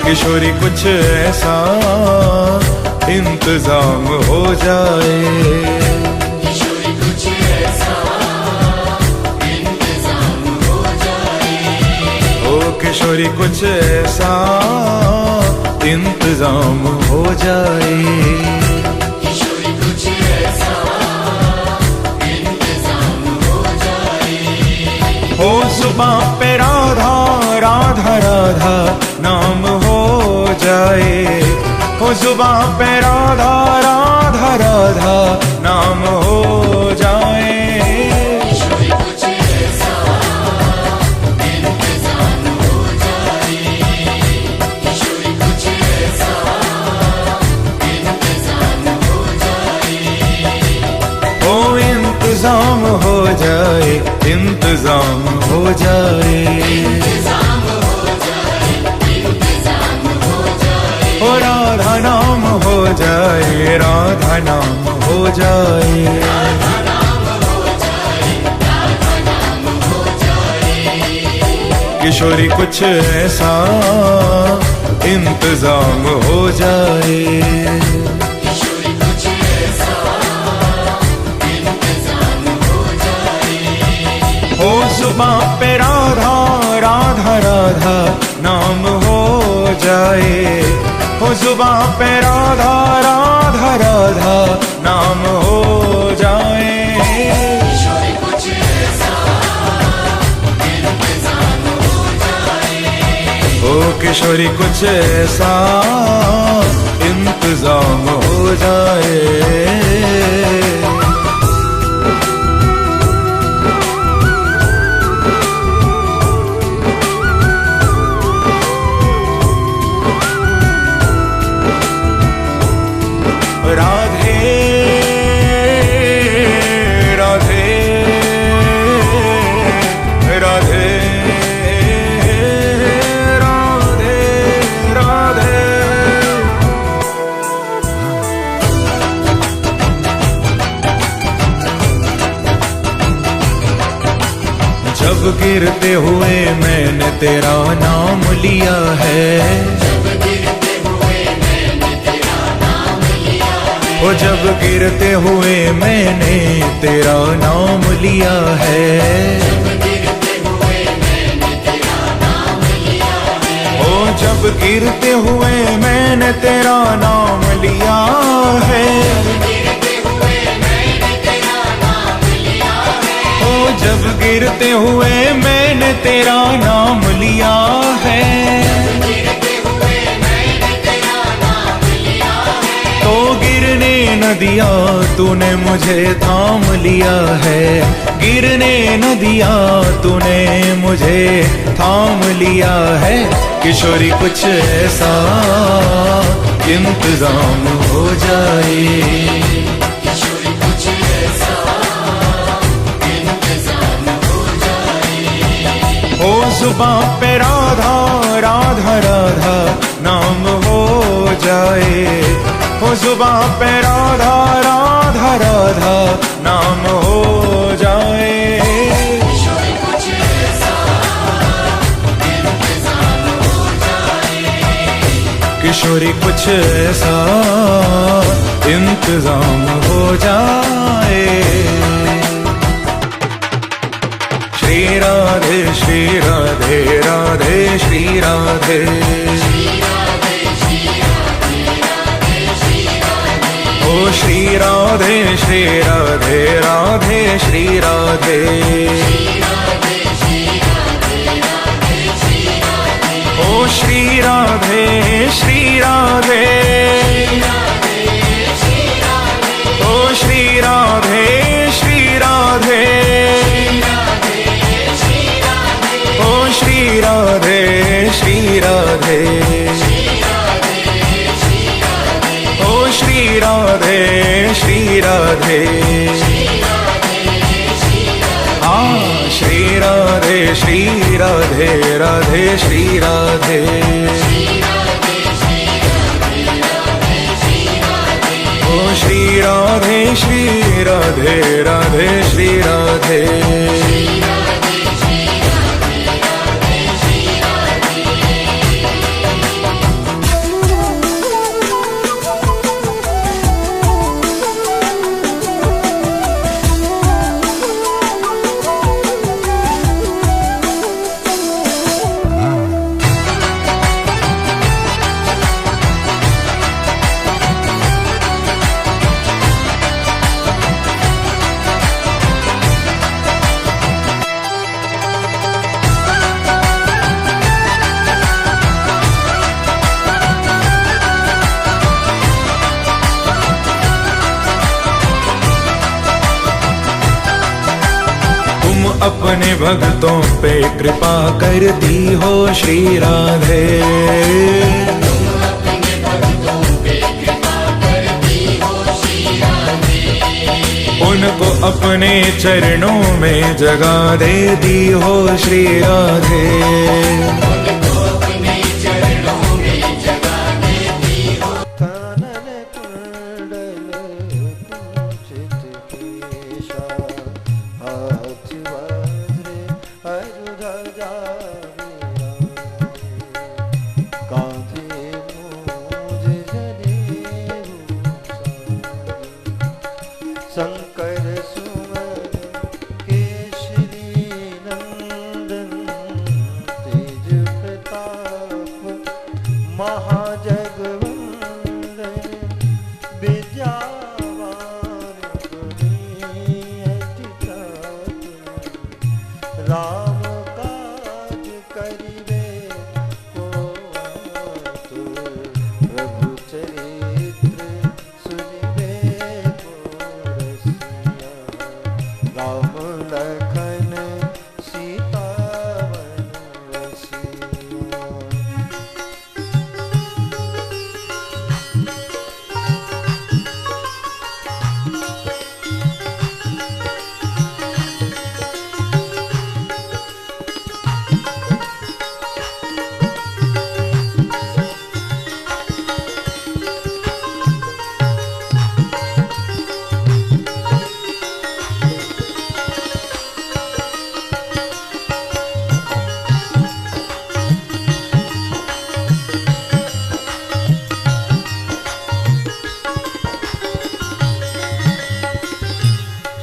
किशोरी कुछ ऐसा इंतजाम हो जाए, किशोरी कुछ ऐसा इंतजाम हो जाए, ओ किशोरी कुछ ऐसा इंतजाम हो जाए, किशोरी कुछ ऐसा इंतजाम हो जाए। हो जुबां पे राधा राधा राधा नाम हो जाए, हो जुबां पे राधा राधा राधा नाम हो जाए, किशोरी कुछ ऐसा इंतजाम हो जाए, किशोरी कुछ ऐसा इंतजाम हो जाए, ओ इंतजाम हो जाए, इंतजाम हो जाए, इंतजाम हो जाए, इंतजाम हो जाए, ओ राधा नाम हो जाए, राधा नाम हो जाए, राधा नाम हो जाए, राधा नाम हो जाए। किशोरी कुछ ऐसा इंतजाम हो जाए, किशोरी कुछ ऐसा इंतजाम हो जाए, हो जुबां पे राधा राधा राधा नाम हो जाए, हो जुबां पे राधा राधा राधा नाम हो जाए, किशोरी कुछ ऐसा इंतजाम हो जाए, ओ किशोरी कुछ ऐसा इंतजाम हो जाए। राधे राधे राधे राधे राधे, जब गिरते हुए मैंने तेरा नाम लिया है, जब गिरते हुए मैंने तेरा नाम लिया है, ओ जब गिरते हुए मैंने तेरा नाम लिया है, जब गिरते हुए मैंने तेरा नाम लिया है, ओ जब गिरते हुए मैंने तेरा नाम लिया है, गिरते हुए मैंने तेरा नाम लिया है, ओ जब गिरते हुए मैंने तेरा नाम लिया है, गिरते हुए मैंने तेरा नाम लिया है, तो गिरने न दिया तूने मुझे थाम लिया है, गिरने न दिया तूने मुझे थाम लिया है, किशोरी कुछ ऐसा इंतजाम हो जाए, किशोरी कुछ ऐसा इंतजाम हो जाए, हो जुबां पे राधा राधा राधा नाम हो जाए, हो जुबां पे राधा राधा राधा नाम हो जाए, किशोरी कुछ ऐसा इंतजाम हो जाए, किशोरी कुछ ऐसा इंतजाम हो जाए। श्री राधे श्री राधे राधे श्री राधे, ओ श्री राधे श्री राधे राधे श्री राधे, ओ श्री राधे श्री राधे, ओ श्री राधे श्री राधे, ओ श्री राधे श्री राधे, ओ श्री राधे श्री राधे, हाँ श्री राधे श्री राधे राधे श्री राधे, ओ श्री राधे श्री राधे राधे श्री राधे अपने भक्तों पे कृपा करती हो श्री राधे। अपने भक्तों पे कृपा करती हो श्री राधे। उनको अपने चरणों में जगा देती हो श्री राधे। उनको अपने चरणों में जगा देती हो। कानन कुंडल कुंचित केशा, हाथ वज्र अरुध्वजा विराजे, कांधे मूंज जनेऊ साजे, शंकर सुमन केशरी नंदन, तेज प्रताप महाजगवंदन, विद्यावान गुणी अति चातुर, राम काज करिबे को आतुर, प्रभु चरित्र सुनिबे को रसिया, राम लखन सीता वन रसिया।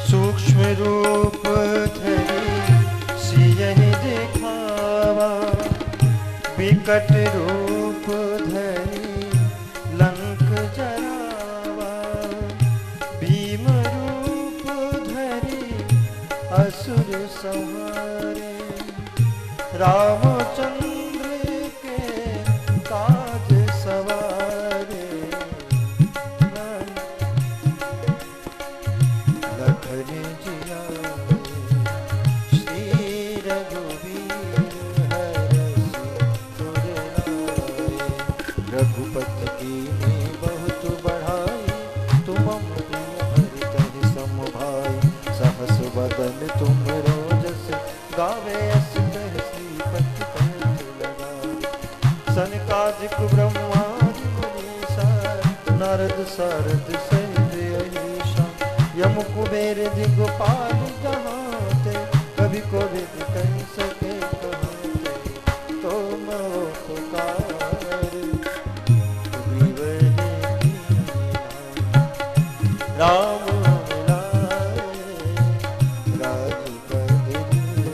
सूक्ष्म रूप धरि सियहि दिखावा, विकट रूप धरि लंक जरावा, भीम रूप धरि असुर संहारे, रामचंद्र के काज सवारे, लखन जियाए श्री रघुवीर हरषि सुर लाए, रघुपति कीन्ही बहुत बढ़ाई, तुम मम प्रिय भरतहि सम भाई, सहस वदन तुम रोजस गावे, अस कहि श्रीपति कंठ लगाए, सनकादिक ब्रह्मादि मुनीसा, नारद सारद सहित अहीसा, यम कुबेर दिगपाल जहाते, कभी को विद कहि सके कहाते, तुम उपकार विवहे राम मिलाए, राजपद दिए।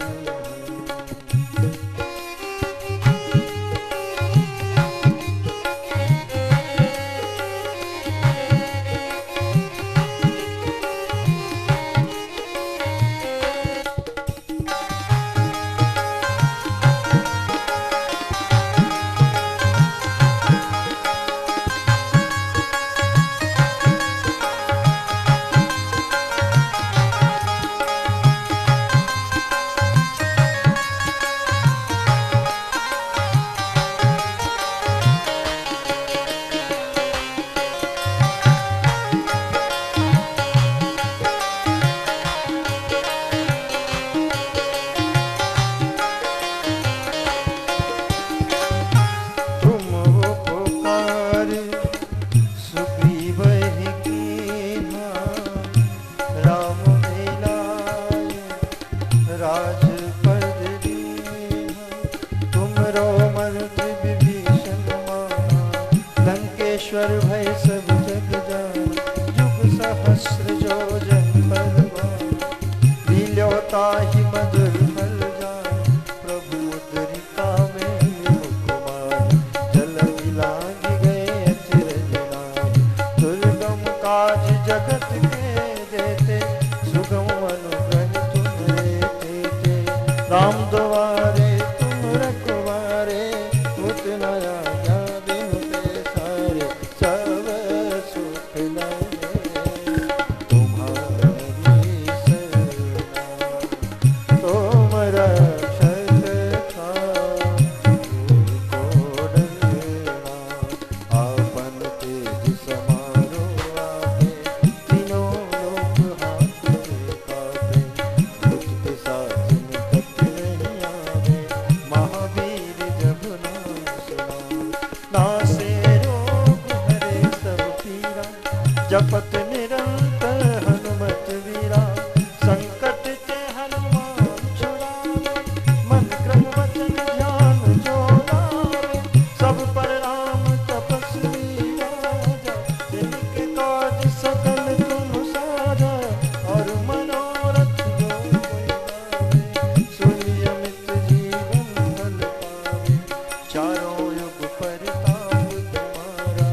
ताहि मधुर फल जान प्रभु मुद्रिका में मुकुमार जल लाग गए अचरज नारी दुर्गम काज जगत के देते सुगम अनुग्रह तुम रे तेते राम द्वारे तुम रखवारे उतना दिन पे सारे सब सुख लगे तुम्हारी सरना तुम रक्षक का को डरना आपन तेज समारो आगे तीनों लोग हाथ काटे दुख के साथ निकट नहीं आवे महावीर जब नाम सुनावे नासे रोग हरे सब पीरा जपत निरंतर हनुमत वीरा संकट ते हनुमान छुड़ावे मन क्रम वचन ध्यान जो लावे सब पर राम तपस्वी राजा जिनके काज सकल तुम साजा और मनोरथ जो कोई लावे सुनि अमित जीवन फल पावे चारों युग परताप तुम्हारा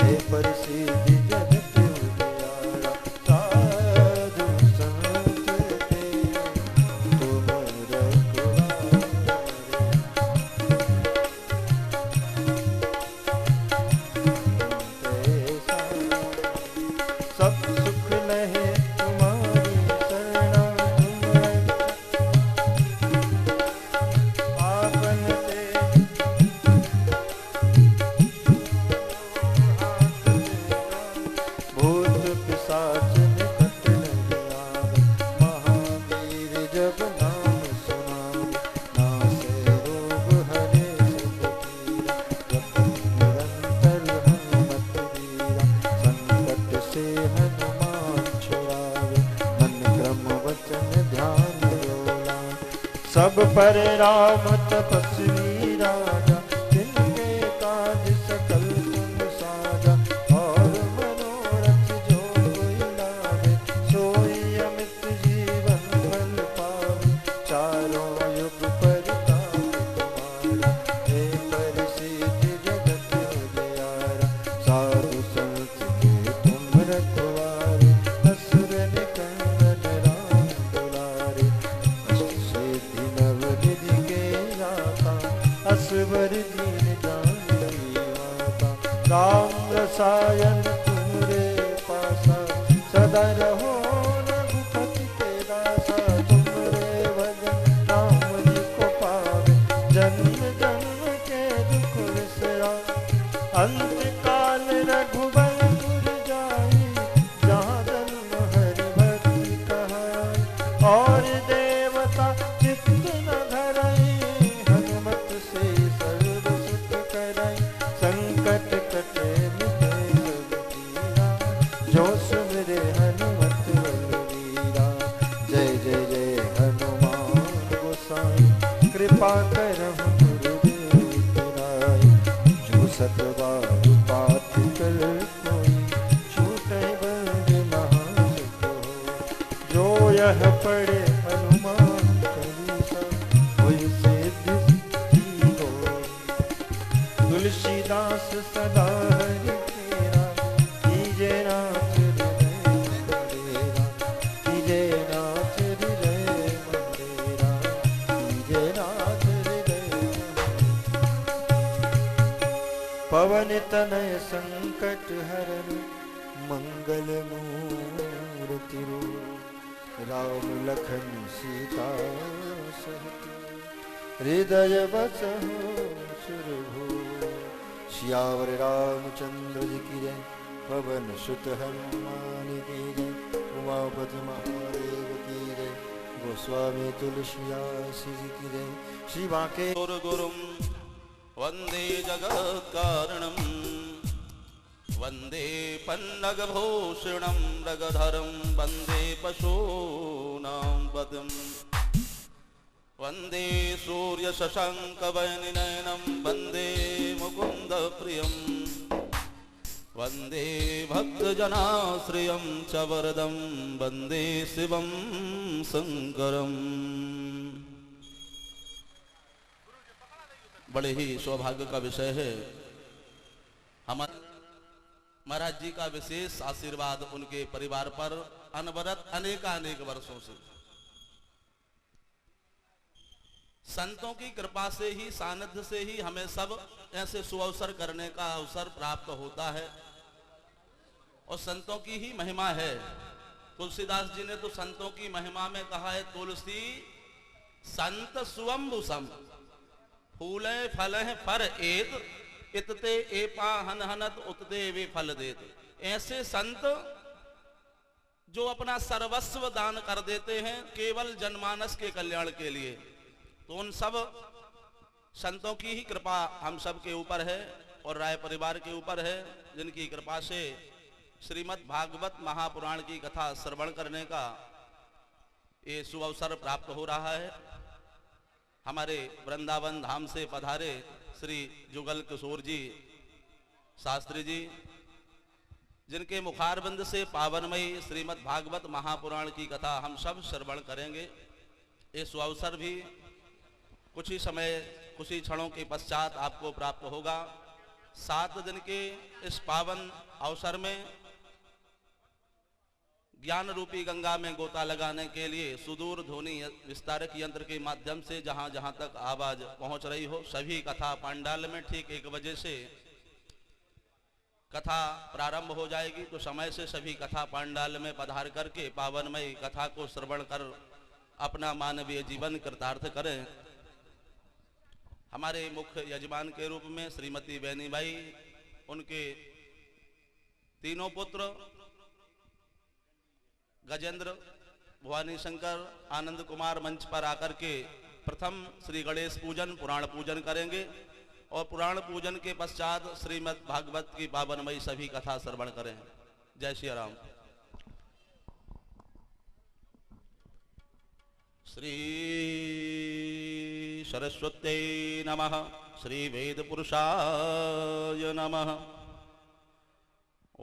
हे प्रसिद्धि जगत उजियारा साधु संत तेरे तुम रखवारे सब सुख लहे तुम्हारी शरणा तुम आपन ते भूत पिशाच निकट नहीं आवे महावीर जब नाम सुनावे नासे रोग हरे सब पीरा जपत निरंतर हनुमत वीरा संकट से हनुमान छुड़ावे मन क्रम वचन ध्यान डोला सब पर राम तपस्वी राजा जिनके काज सकल तुम साजा और मनोरथ जो कोई लावे सोई अमित जीवन फल पावे चारों युग परताप तुम्हारा हे परिसिद्ध जगत उजियारा साधु संत के तुम रखवारे असुर निकंदन राम दुलारे अष्ट सिद्धि नव निधि के दाता असवर दीन जानकी माता राम रसायन तुमरे पासा सदा रहो रघुपति के दासा तुमरे भजन राम जी को पावे जन्म जन्म के दुख विसरा अंत काल रघुबर पुर जाई जहाँ जन्म हरि भक्ति कहाई और देवता चित्त न धरई हनुमत से सर्व सुख करई संकट कटे मिटे सब पीरा जो सुमिरे हनुमत बलवीरा जय जय जय हनुमान गोसाई कृपा करहु गुरुदेव तेराई जो सतबार पाठ कर कोई छूटे बंद महासुख हो जो यह पढ़े हनुमान चालीसा होय सिद्धि हो तुलसीदास सदा हरि तेरा कीजे नाथ हृदय मंडेरा कीजे नाथ हृदय मंडेरा कीजे नाथ हृदय पवन तनय संकट हरन मंगल मूर्ति रूप राम लखन सीता सहित हृदय बसहु सुरभू सियावर रामचंद्र जी की जय पवन सुत हनुमान की जय उमापति महादेव की जय गोस्वामी तुलसीदास जी की जय श्री बांके गुरुं वन्दे जगत्कारणं वन्दे पन्नगभूषणं मृगधरं वन्दे पशूनां वदम् वन्दे सूर्यशशाङ्कवयनिनयनं वन्दे मुकुन्दप्रियम् वंदे भक्तजनाश्रयं च वरदं वंदे शिवं शंकरम। बड़े ही सौभाग्य का विषय है, हमारे महाराज जी का विशेष आशीर्वाद उनके परिवार पर अनवरत अनेक वर्षों से संतों की कृपा से ही, सानिध्य से ही हमें सब ऐसे सुअवसर करने का अवसर प्राप्त होता है और संतों की ही महिमा है। तुलसीदास जी ने तो संतों की महिमा में कहा है, तुलसी संत सुअंबुसम फूले फल फर एत इतते एपा हन हनत उतते वे फल देत। ऐसे संत जो अपना सर्वस्व दान कर देते हैं केवल जनमानस के कल्याण के लिए, तो उन सब संतों की ही कृपा हम सब के ऊपर है और राय परिवार के ऊपर है, जिनकी कृपा से श्रीमद् भागवत महापुराण की कथा श्रवण करने का ये सुअवसर प्राप्त हो रहा है। हमारे वृंदावन धाम से पधारे श्री जुगल किशोर जी शास्त्री जी, जिनके मुखारबिंद से पावनमयी श्रीमद् भागवत महापुराण की कथा हम सब श्रवण करेंगे। ये सुअवसर भी कुछ ही समय, कुछ ही क्षणों के पश्चात आपको प्राप्त होगा। 7 दिन के इस पावन अवसर में ज्ञान रूपी गंगा में गोता लगाने के लिए सुदूर ध्वनि विस्तारक यंत्र के माध्यम से जहां जहां तक आवाज पहुंच रही हो, सभी कथा पांडाल में ठीक 1 बजे से कथा प्रारंभ हो जाएगी। तो समय से सभी कथा पांडाल में पधार करके पावनमयी कथा को श्रवण कर अपना मानवीय जीवन कृतार्थ करें। हमारे मुख्य यजमान के रूप में श्रीमती बेनीबाई, उनके तीनों पुत्र गजेंद्र, भवानी शंकर, आनंद कुमार मंच पर आकर के प्रथम श्री गणेश पूजन, पुराण पूजन करेंगे और पुराण पूजन के पश्चात श्रीमद् भागवत की पावनमयी सभी कथा श्रवण करें। जय श्री राम। श्री सरस्वती नमः। श्री वेद पुरुषाय नमः।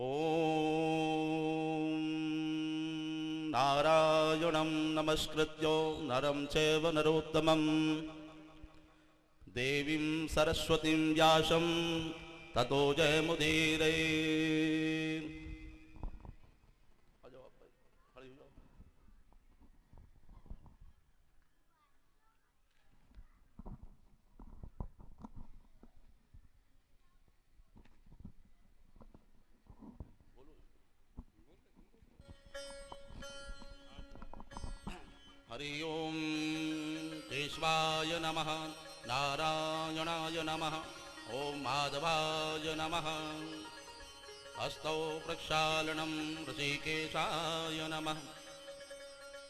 ओम नारायणं नमस्कृत्य नरं चैव नरोत्तमं देवीं सरस्वतीं व्यासं ततो जयमुदीरये। हरि ओम केशवाय नमः, नारायणाय नमः, ओम माधवाय नमः, हस्तौ प्रक्षालनं ऋषिकेशाय नमः।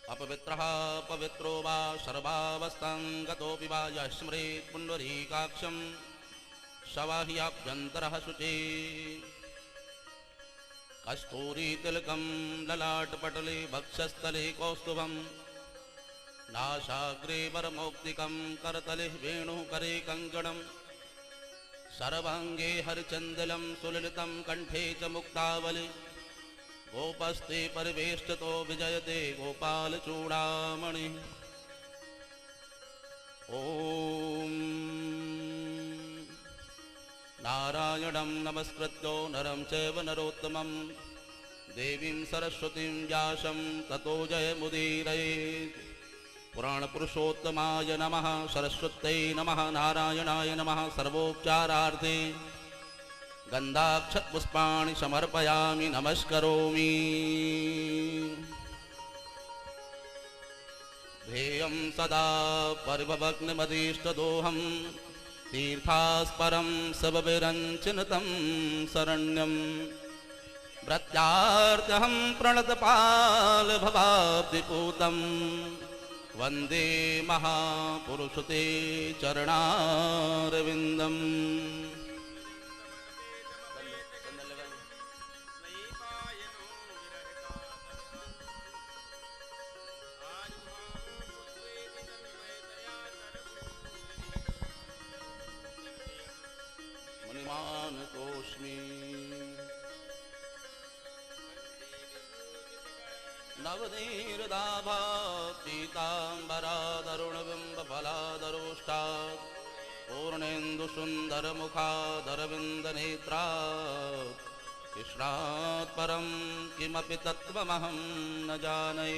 अपवित्रः पवित्रो वा सर्वावस्थां गतोऽपि वा यः स्मरेत् पुण्डरीकाक्षं शवाह्याभ्यन्तरः शुचि। कस्तूरीतिलकं ललाटपटले वक्षस्थले कौस्तुभं नासाग्रे वरमौक्तिकं करतले वेणुकरे कङ्कणं सर्वाङ्गे हरिचन्दलं सुललितं कंठे च मुक्तावली। गोपस्ते परिवेष्टितो विजयते गोपालचूडामणि। ओम नारायणं नमस्कृत्य नरं चैव नरोत्तमं देवीं सरस्वतीं व्यासं ततो जयमुदीरयेत्। पुराण पुरुषोत्तमाय नमः, सरस्वत्यै नमः, नारायणाय नमः। सर्वोपचारार्थे गन्धाक्षतपुष्पाणि समर्पयामि, नमस्करोमि। ध्येयं सदा परिभवग्नमदिष्टदोहं तीर्थास्परं सबविरञ्चिनुतं शरण्यं। भृत्यार्त्यहं प्रणतपालभवाब्धिपूतं वन्दे महापुरुषते चरणारविन्दम्। मुनिमानतोऽस्मि। नवनीर्दाभा पीताम्बरादरुणबिम्बफलादरोष्टात् पूर्णेन्दुसुन्दरमुखादरविन्दनेत्रात् कृष्णात् परं किमपि तत्त्वमहं न जाने।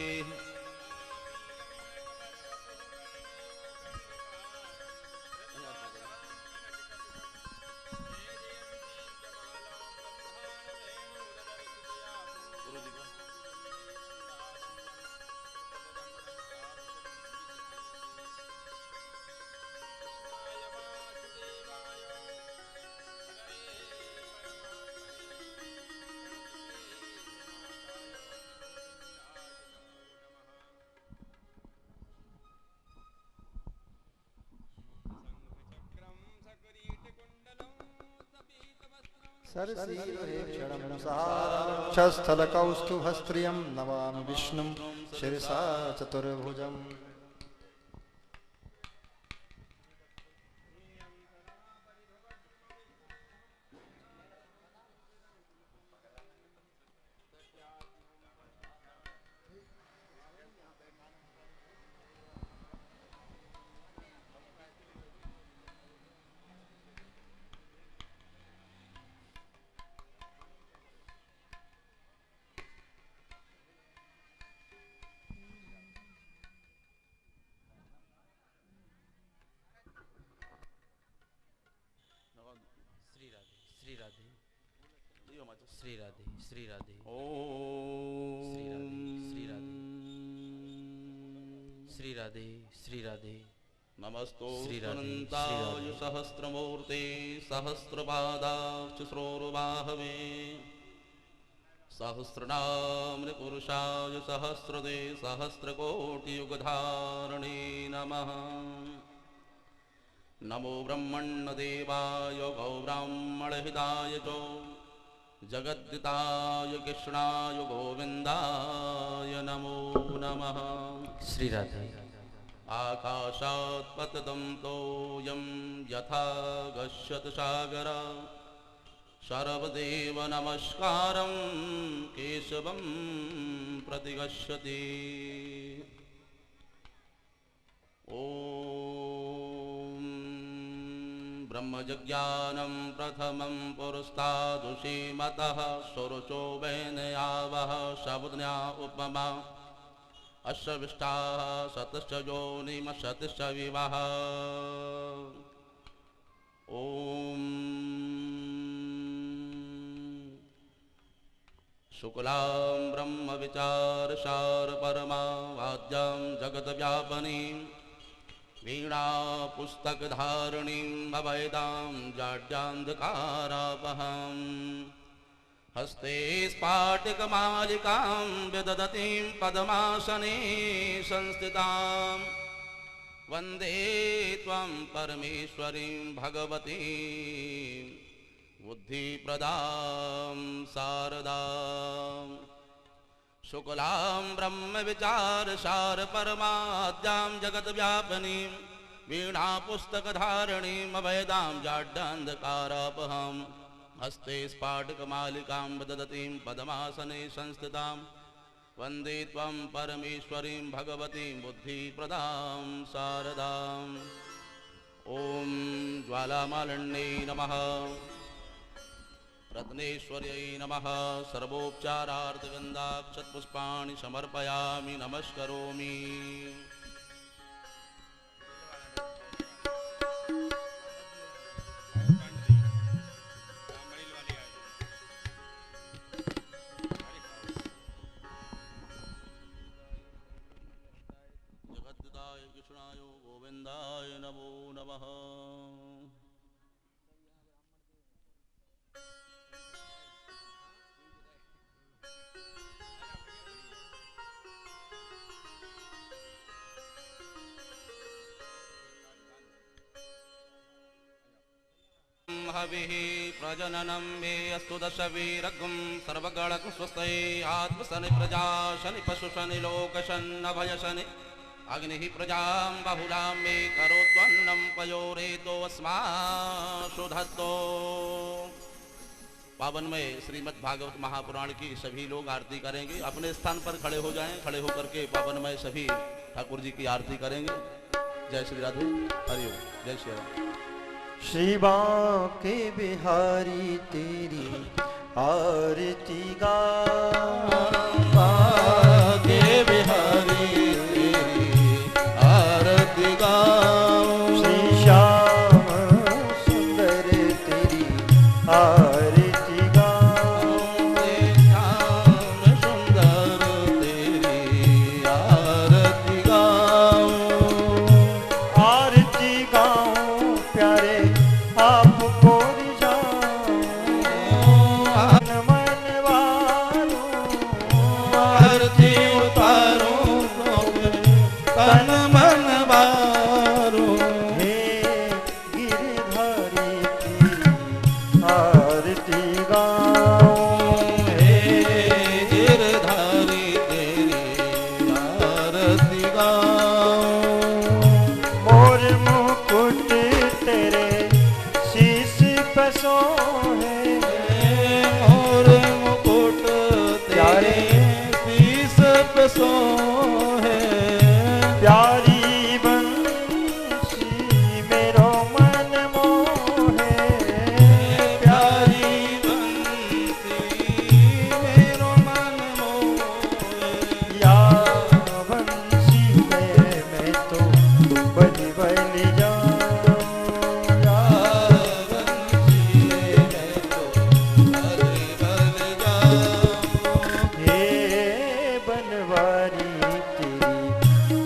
सरसीरुहेक्षणं सहाक्षस्थलकौस्तुभस्त्रियं नमामि विष्णुं शिरसा चतुर्भुजम्। श्री राधे श्री राधे ओम श्री राधे श्री राधे श्री राधे नमस्तो श्री राधे, अनंताय श्री राधे। सहस्रमूर्ते सहस्रपादाक्षस्रोर्बाहवे सहस्रनाम पुरुषाय सहस्रदे सहस्रकोटियुगधारणे नमः। नमो ब्रह्मण्यदेवाय गौब्राह्मणहिताय च जगद्दिताय कृष्णाय गोविन्दाय नमो नमः। श्री राधे आकाशात् पतितं तोयं यथा गच्छति सागरः सर्वदेव नमस्कारं केशवं प्रतिगच्छति। ॐ ब्रह्मजज्ञानं प्रथमं पुरस्तादुषीमतः सुरुचो वैनयावः शब्दन्या उपमा अश्विष्टाः सतश्च योनिमशतिश्च विवाह। ॐ शुक्लां ब्रह्मविचारसारपरमावाद्यां जगद्व्यापनीं वीणापुस्तकधारिणीं अवैदां जाड्यान्धकारापहां हस्ते स्फाटिकमालिकां विदधतीं पद्मासने संस्थितां वन्दे त्वं परमेश्वरीं भगवतीं बुद्धिप्रदां शारदां। शुक्लां ब्रह्मविचारसारपरमाद्यां जगद्व्यापिनीं वीणापुस्तकधारिणीं अवैदां जाड्यान्धकारापहां हस्ते स्फाटिकमालिकां विदधतीं पद्मासने संस्थितां वन्दे त्वं परमेश्वरीं भगवतीं बुद्धिप्रदां शारदाम्। ॐ ज्वालामालिन्यै नमः रत्नेश्वर्यै नमः। सर्वोपचारार्थगन्धाक्षतपुष्पाणि समर्पयामि नमस्करोमि। जगद्दिताय कृष्णाय गोविन्दाय नमो नमः। हविः प्रजननं मे अस्तु दशवीरगुं सर्वगणं स्वस्तये आत्मशनि प्रजा शनि पशु शनि लोक शन्नभयशनि अग्निः प्रजां बहुलां मे करोत्वन्नं पयोरेतो अस्माशु धत्तो पावनमय श्रीमद् भागवत महापुराण की सभी लोग आरती करेंगे। अपने स्थान पर खड़े हो जाएं, खड़े होकर के पावनमय सभी ठाकुर जी की आरती करेंगे। जय श्री राधे, हरिओम, जय श्री राम। श्री बांके बिहारी तेरी आरती गा, बांके बिहारी तेरी आरती गाऊं। श्री श्याम सुंदर तेरी आरती गा, श्याम सुंदर तेरी आरती गाऊं। आरती गाऊं प्यारे आपको रिझाऊं, मन वारूं आरती उतारूं तन मन बारूं। हे गिरधारी तेरी आरती गाऊं, हे गिरधारी तेरी आरती गाऊं। मोर मुकुट तेरे शीश पे सोहे, मोर मुकुट तेरे शीस पे सोहे। प्यारी बंसी मेरो मन मोहे, प्यारी बंसी मेरो मन मोहे। या बंसी में मैं तो बलि बलि जाऊं, या बंसी में तो बलि बलि जाऊं। हे बनवारी तेरी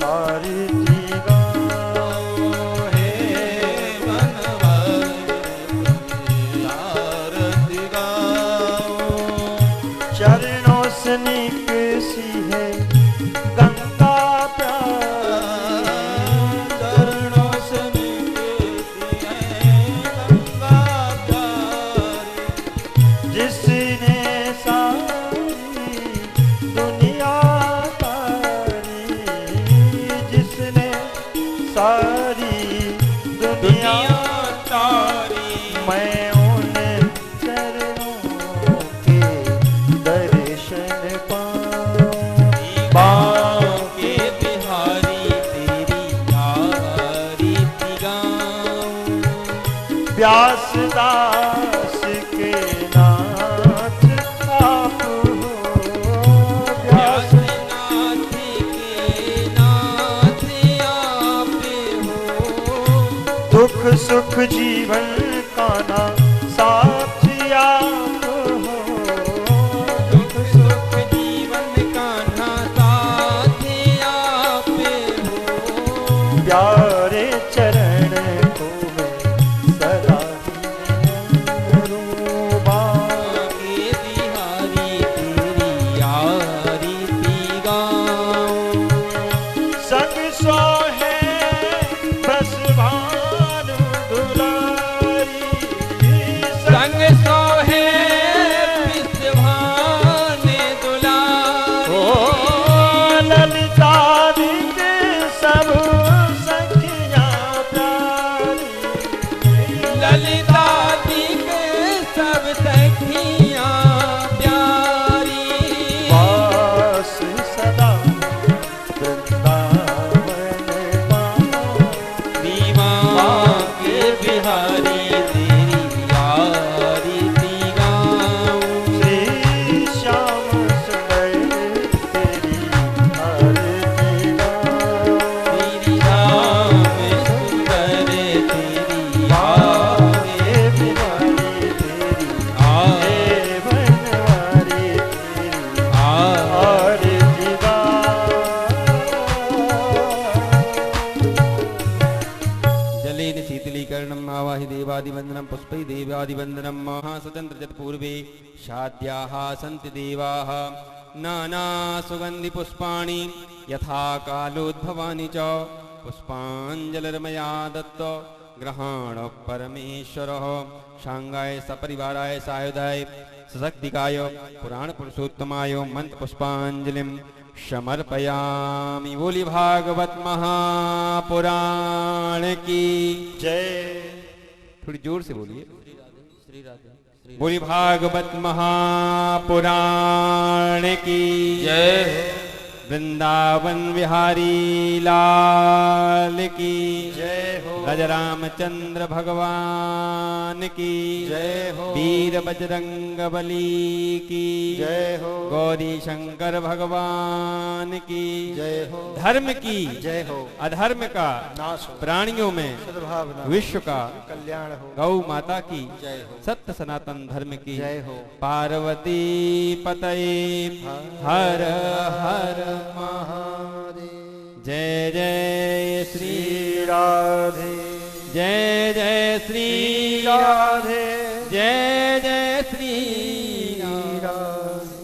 आरती गाऊं, हे बनवारी आरती गाऊं। चरणों से निकसी है गंगा प्यारी, चरणों से निकलती है गंगा प्यारी। जिसने सारी दुनिया तारी, जिसने सारी दुनिया तारी। मैं उन चरणों के दर्शन पाऊं, बांके बिहारी तेरी आरती गाऊं। व्यासदास के नाथ आप हो, व्यास व्यासनाथ के नाथ आप हो। दुख सुख जीवन का ना साथी आप हो, दुख सुख जीवन का नाथ आप हो। प्यारे चरण को मैं सदा ही करूं, बांके बिहारी तेरी आरती गाऊं। संग सोहे बस भानु दुलारी, संग सोहे विश्वभान दुलारी। ओ ललितादित्य सब सखियां प्यारी, ललितादिक सब सखियां प्यारी। वास सदा वृंदावन पाऊं, बांके बिहारी तेरी आरती गाऊं। श्री श्याम सुंदर तेरी आरती गाऊं, श्री राम सुंदर तेरी हे आरती बिहारी तेरी, आरती हे बनवारी तेरी आरती गाऊं। जलेन शीतलीकरणम् आवाहि देवादिवन्दनं पुष्पै देवादिवन्दनं महासतन्त्रजत्पूर्वे शाद्याः सन्ति देवाः नानासुगन्धिपुष्पाणि यथा कालोद्भवानि च पुष्पाञ्जलिर्मया दत्त ग्रहाण परमेश्वरः शांगाय सपरिवाराय सायुधाय सशक्तिकाय पुराण पुरुषोत्तमाय मंत्र पुष्पांजलिं समर्पयामि। बोली भागवत महापुराण की जय। थोड़ी जोर से बोलिए। श्री राधे, श्री राधे, श्री बोली भागवत महापुराण की जय वृंदावन बिहारी लाल की जय हो रामचंद्र भगवान की जय हो वीर बजरंग बली की जय हो गौरी शंकर भगवान की जय हो धर्म की जय हो अधर्म का नाश हो प्राणियों में सद्भावना विश्व का कल्याण हो गौ माता की जय हो सत्य सनातन धर्म की जय हो पार्वती पतये हर हर महादेव जय जय श्री श्री राधे जय जय श्री राधे जय जय श्री राधे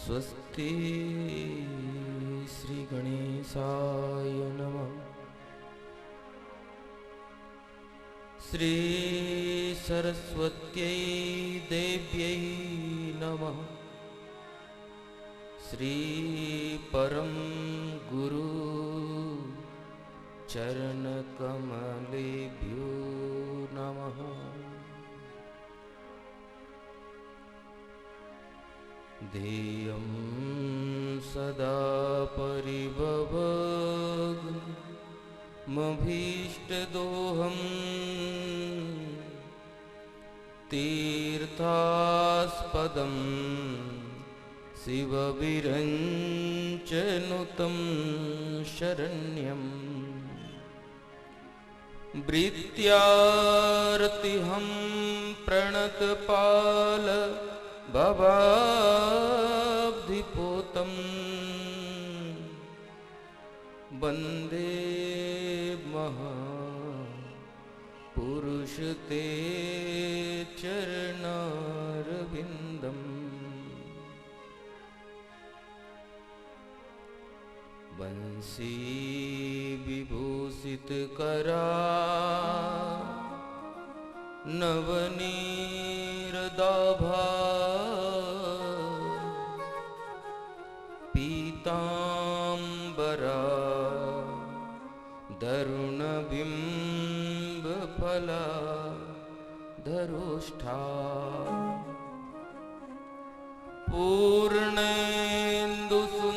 स्वस्ति श्री गणेशाय नमः श्री सरस्वत्यै देव्यै नमः श्री परम गुरु चरण कमलेभ्यो नमः ध्येयं सदा परिभवग्नमभीष्टदोहम् तीर्थास्पदं शिवविरञ्चनुतं शरण्यं भृत्यार्तिहं प्रणतपाल भवाब्धिपोतं वन्दे महापुरुष ते चरणारविन्दम् बंसी विभूषितकरा नवनीरदाभा पीताम्बरा दरुणबिम्बफला धरुष्ठा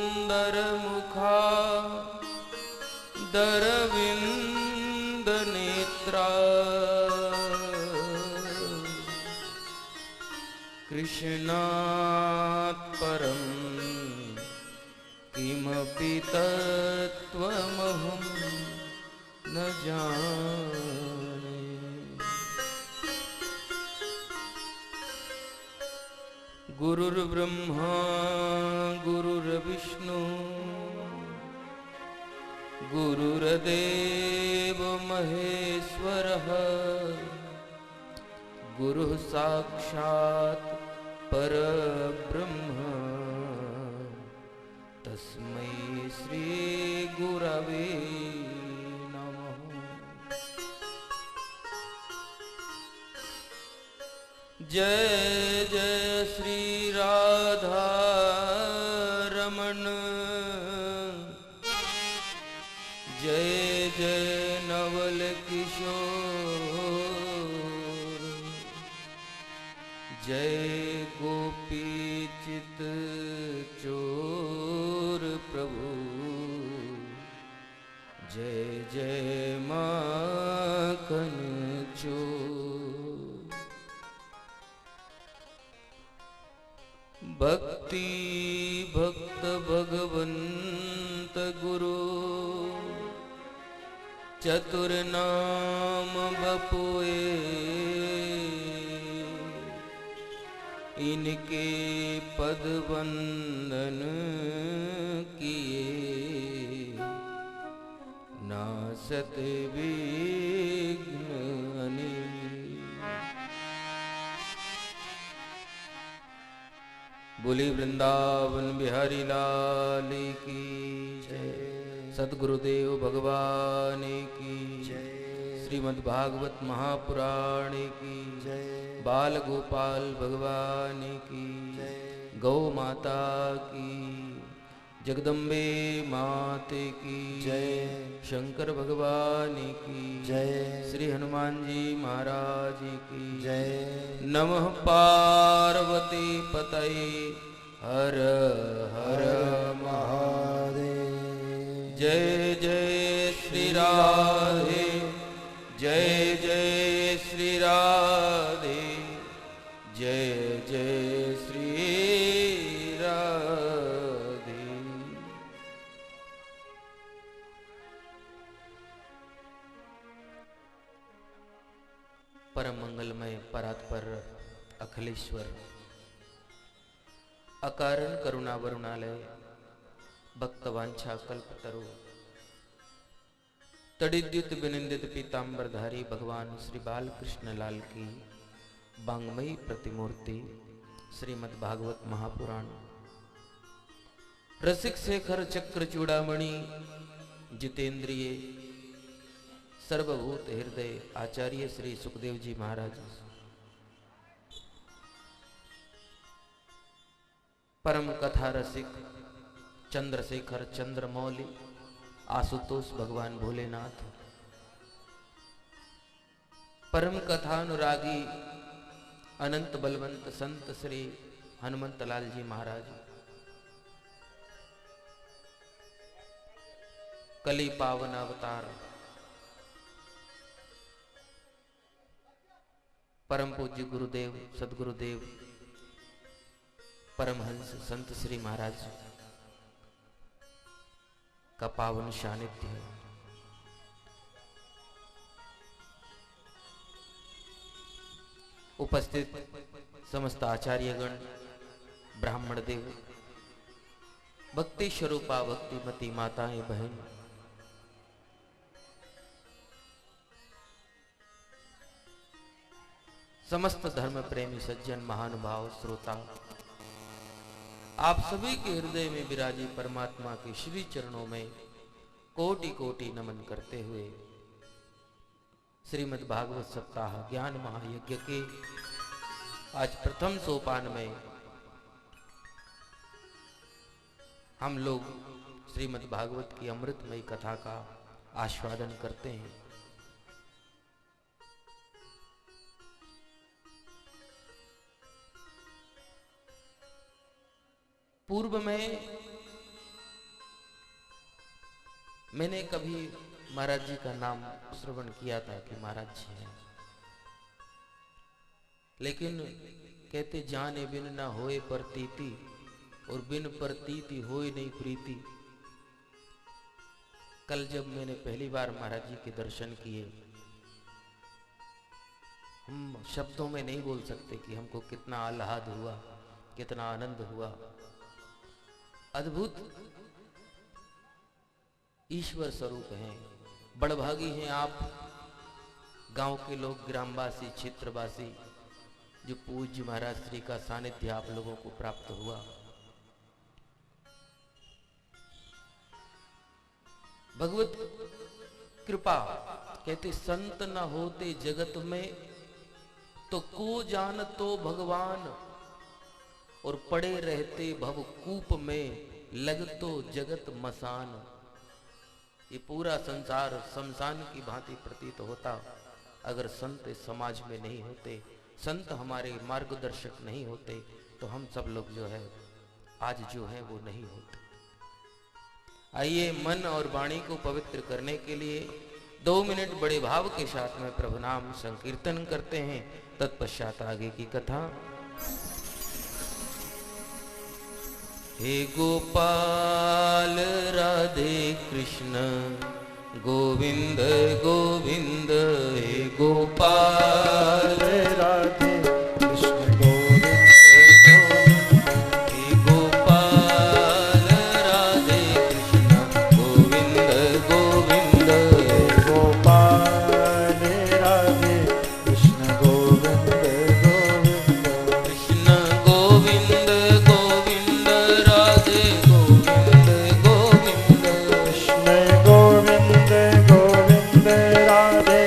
पूर्णेन्दुसुन्दरमुखा दरविन्दनेत्रा कृष्णात् परं किमपि तत्त्वमहं न जाने गुरुर्ब्रह्मा गुरुर्विष्णु गुरुर्देव महेश्वरः गुरुः साक्षात् परब्रह्म तस्मै श्री गुरवे नमः जय जय श्री राधा रमण जय जय नवल किशोर जय गोपी चित चोर प्रभु जय जय माखन चोर भक्ति भक्त भगवंत गुरु चतुर नाम बपुए इनके पद वंदन किए नासत विघ्न अनिल। बोली वृंदावन बिहारी लाल की जय। सतगुरुदेव भगवान की जय। श्रीमद्भागवत महापुराण की जय बाल गोपाल भगवान की जय गौ माता की जगदम्बे माते की जय शंकर भगवान की जय श्री हनुमान जी महाराज की जय नमः पार्वती पतये हर हर महादेव जय जय श्री राधे जय जय श्री राधे जय जय श्री राधे। परम मंगलमय परात्पर अखिलेश्वर अकारण करुणा वरुणालय भक्तवांछा कल्पतरु तड़िद्युत विनिंदित पीतांबरधारी भगवान श्री बालकृष्ण लाल की बांगमयी प्रतिमूर्ति श्रीमद्भागवत महापुराण रसिक शेखर चक्र चूड़ामणि जितेंद्रिय सर्वभूत हृदय आचार्य श्री सुखदेव जी महाराज परम कथा रसिक चंद्रशेखर चंद्रमौली आशुतोष भगवान भोलेनाथ परम कथानुरागी अनंत बलवंत संत श्री हनुमंत लाल जी महाराज कली पावन अवतार परम पूज्य गुरुदेव सदगुरुदेव परमहंस संत श्री महाराज का पावन सानिध्य है। उपस्थित समस्त आचार्यगण ब्राह्मण देव भक्ति स्वरूपा भक्तिमती माताएं बहन समस्त धर्म प्रेमी सज्जन महानुभाव श्रोता आप सभी के हृदय में विराजी परमात्मा के श्री चरणों में कोटि कोटि नमन करते हुए श्रीमद् भागवत सप्ताह ज्ञान महायज्ञ के आज प्रथम सोपान में हम लोग श्रीमद् भागवत की अमृतमयी कथा का आस्वादन करते हैं। पूर्व में मैंने कभी महाराज जी का नाम श्रवण किया था कि महाराज जी हैं, लेकिन कहते जाने बिन ना होए प्रतीति और बिन प्रतीति होए नहीं प्रीति। कल जब मैंने पहली बार महाराज जी के दर्शन किए, हम शब्दों में नहीं बोल सकते कि हमको कितना आह्लाद हुआ, कितना आनंद हुआ। अद्भुत ईश्वर स्वरूप हैं, बड़भागी हैं आप गांव के लोग, ग्रामवासी, क्षेत्रवासी, जो पूज्य महाराज श्री का सानिध्य आप लोगों को प्राप्त हुआ। भगवत कृपा कहते संत न होते जगत में तो को जान तो भगवान, और पड़े रहते भव कूप में लगतो जगत मसान। ये पूरा संसार शमशान की भांति प्रतीत होता अगर संत इस समाज में नहीं होते, संत हमारे मार्गदर्शक नहीं होते, तो हम सब लोग जो है आज जो है वो नहीं होते। आइए मन और वाणी को पवित्र करने के लिए 2 मिनट बड़े भाव के साथ में प्रभु नाम संकीर्तन करते हैं, तत्पश्चात आगे की कथा। हे गोपाल राधे कृष्ण गोविंद गोविंद, हे गोपाल राधे कृष्ण गोविंद गोविंद, हे गोपाल राधे कृष्ण गोविंद गोविंद, गोपाल राधे कृष्ण गोविंद गोविंद, कृष्ण गोविंद गोविंद राधे गोविंद गोविंद, कृष्ण गोविंद गोविंद राधे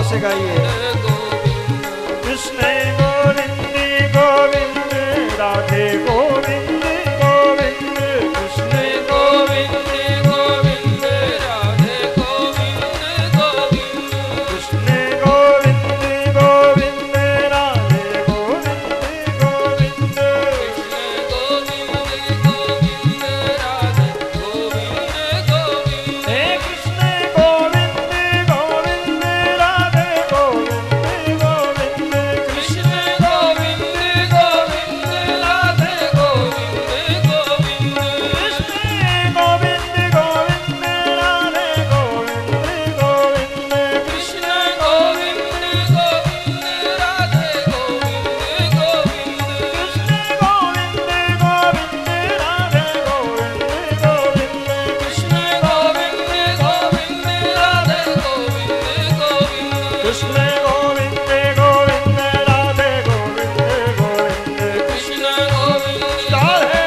भाव से गाइए। कृष्ण गोविंद गोविंद राधे गोविंद गोविंद कृष्ण गोविंद गोविंद राधे गोविंद गोविंद कृष्ण गोविंद गोविंद राधे गोविंद गोविंद कृष्ण गोविंद गोविंद राधे गोविंद गोविंद हे कृष्ण गोविंद गोविंद राधे गोविंद गोविंद कृष्ण गोविंद गोविंद राधे गोविंद गोविंद कृष्ण गोविंद गोविंद राधे गोविंद गोविंद कृष्ण गोविंद गोविंद राधे गोविंद गोविंद कृष्ण गोविंद गोविंद राधे गोविंद गोविंद कृष्ण गोविंद गोविंद राधे गोविंद गोविंद कृष्ण गोविंद गोविंद राधे गोविंद गोविंद कृष्ण गोविंद चार है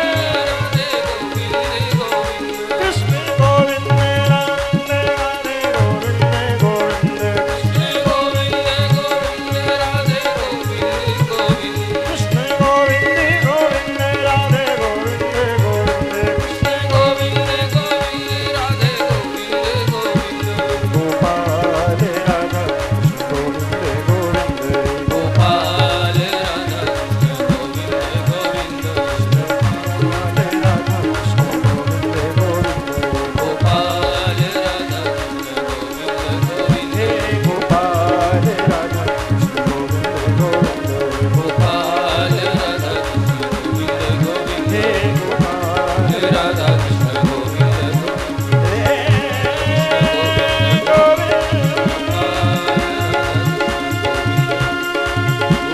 राधे गोविंद गोविंद कृष्ण गोविंद राधे राधे गोविंद गोविंद कृष्ण गोविंद गोविंद राधे गोविंद गोविंद कृष्ण गोविंद गोविंद राधे गोविंद गोविंद कृष्ण गोविंद गोविंद राधे गोविंद गोविंद गोपाल राधा कृष्ण गोविंद गोविंद गोपाल राधा कृष्ण गोविंद गोविंद गोपाल राधा कृष्ण गोविंद गोविंद गोपाल राधा कृष्ण गोविंद गोविंद हे गोपाल राधा कृष्ण गोविंद गोविंद गोपाल राधा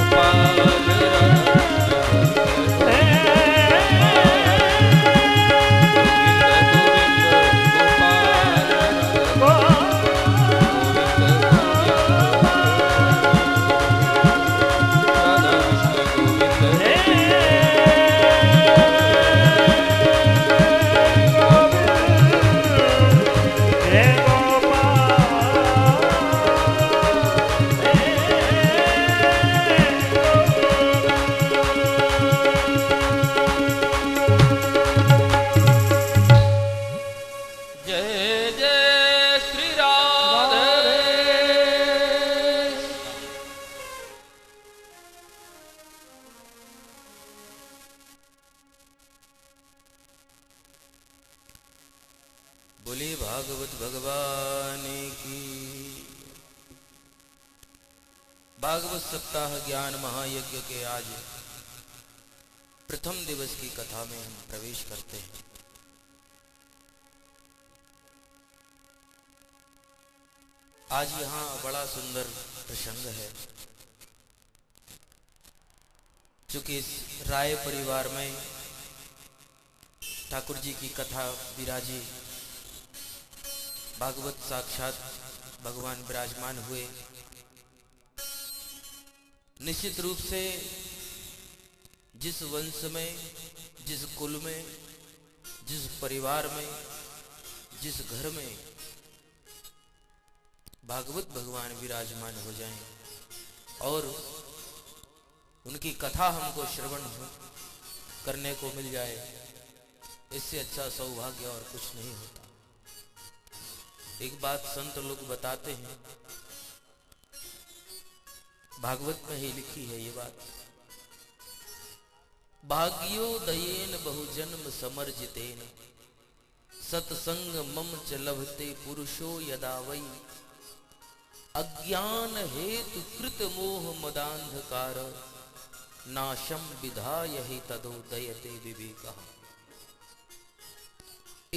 कृष्ण गोविंद गोविंद हे गोपाल राधा कृष्ण गोविंद जय जय श्री राधे बोले भागवत भगवान की। भागवत सप्ताह ज्ञान महायज्ञ के आज प्रथम दिवस की कथा में हम प्रवेश करते हैं। आज यहाँ बड़ा सुंदर प्रसंग है, चूंकि इस राय परिवार में ठाकुर जी की कथा विराजी, भागवत साक्षात भगवान विराजमान हुए। निश्चित रूप से जिस वंश में, जिस कुल में, जिस परिवार में, जिस घर में भागवत भगवान विराजमान हो जाएं और उनकी कथा हमको श्रवण करने को मिल जाए, इससे अच्छा सौभाग्य और कुछ नहीं होता। एक बात संत लोग बताते हैं, भागवत में ही लिखी है ये बात, भाग्योदयेन बहुजन्म समर्जितेन सत्संग मम च लभते पुरुषो यदा वै अज्ञान हेतु कृत मोह मदांधकार नाशम विधाय हि तदोदयते विवेकः।